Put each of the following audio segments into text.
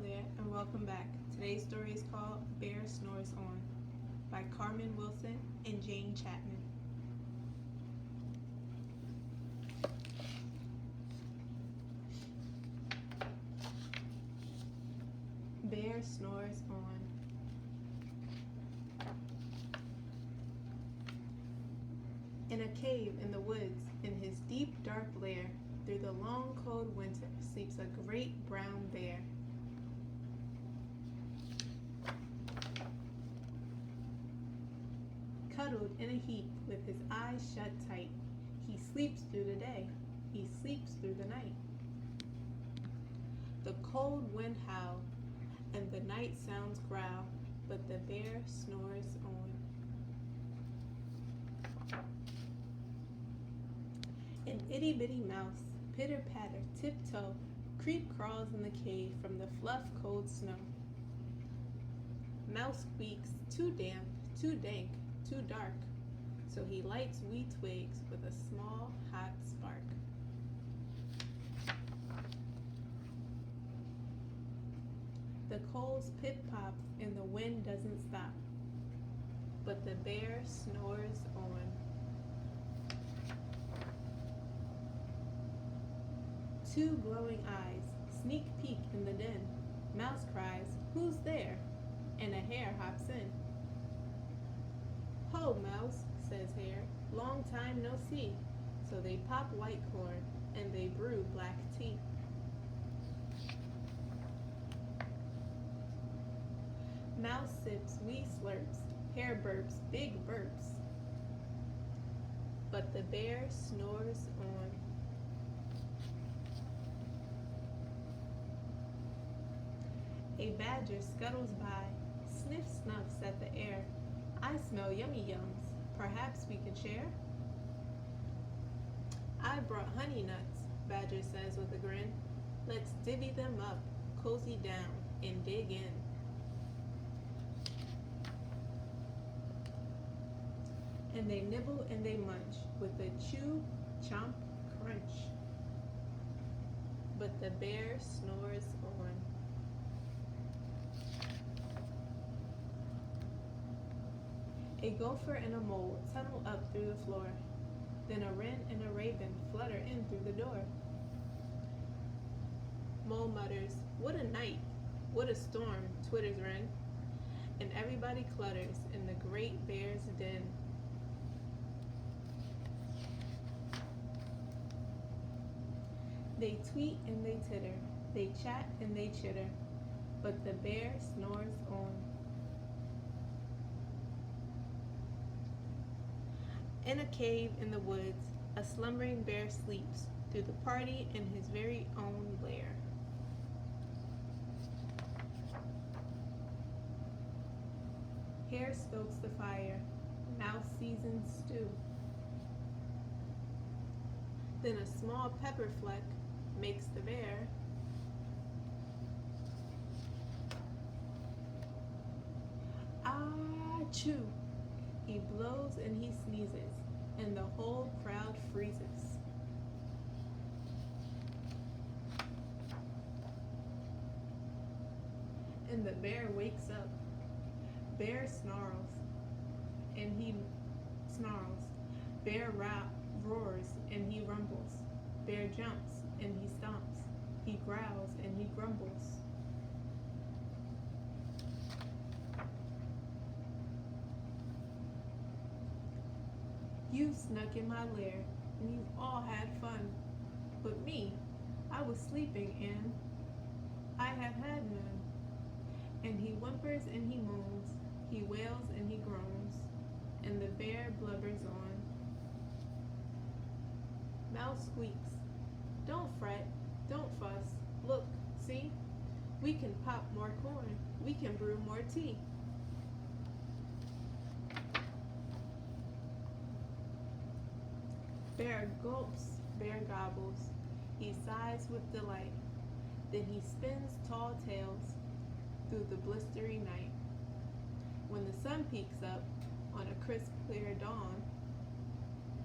there, and welcome back. Today's story is called Bear Snores On by Carmen Wilson and Jane Chapman. Bear snores on. In a cave in the woods, in his deep dark lair, through the long cold winter, sleeps a great brown bear. Cuddled in a heap with his eyes shut tight, he sleeps through the day, he sleeps through the night. The cold wind howls, and the night sounds growl, but the bear snores on. An itty-bitty mouse, pitter-patter, tiptoe, creep-crawls in the cave from the fluff cold snow. Mouse squeaks, too damp, too dank, too dark, so he lights wee twigs with a small hot spark. The coals pip-pop and the wind doesn't stop, but the bear snores on. Two glowing eyes sneak peek in the den. Mouse cries, "Who's there?" and a hare hops in. "Ho, Mouse," says Hare, "long time no see." So they pop white corn and they brew black tea. Mouse sips wee slurps, Hare burps big burps, but the bear snores on. A badger scuttles by, sniffs at the air. "I smell yummy yums, perhaps we could share?" "I brought honey nuts," Badger says with a grin. "Let's divvy them up, cozy down, and dig in." And they nibble and they munch with a chew, chomp, crunch. But the bear snores on. A gopher and a mole tunnel up through the floor. Then a wren and a raven flutter in through the door. Mole mutters, "What a night, what a storm," twitters wren. And everybody clutters in the great bear's den. They tweet and they titter, they chat and they chitter, but the bear snores on. In a cave in the woods, a slumbering bear sleeps through the party in his very own lair. Hare stokes the fire, Mouse seasons stew. Then a small pepper fleck makes the bear achoo. He blows and he sneezes, and the whole crowd freezes. And the bear wakes up. Bear snarls, and he snarls. Bear roars, and he rumbles. Bear jumps, and he stomps. He growls, and he grumbles. "You snuck in my lair, and you've all had fun. But me, I was sleeping, and I have had none." And he whimpers and he moans, he wails and he groans, and the bear blubbers on. Mouse squeaks, "Don't fret, don't fuss. Look, see, we can pop more corn, we can brew more tea." Bear gulps, bear gobbles, he sighs with delight. Then he spins tall tales through the blistery night. When the sun peeks up on a crisp, clear dawn,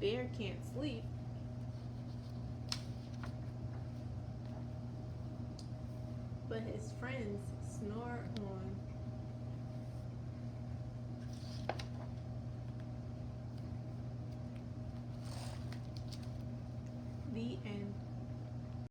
Bear can't sleep. but his friends snore on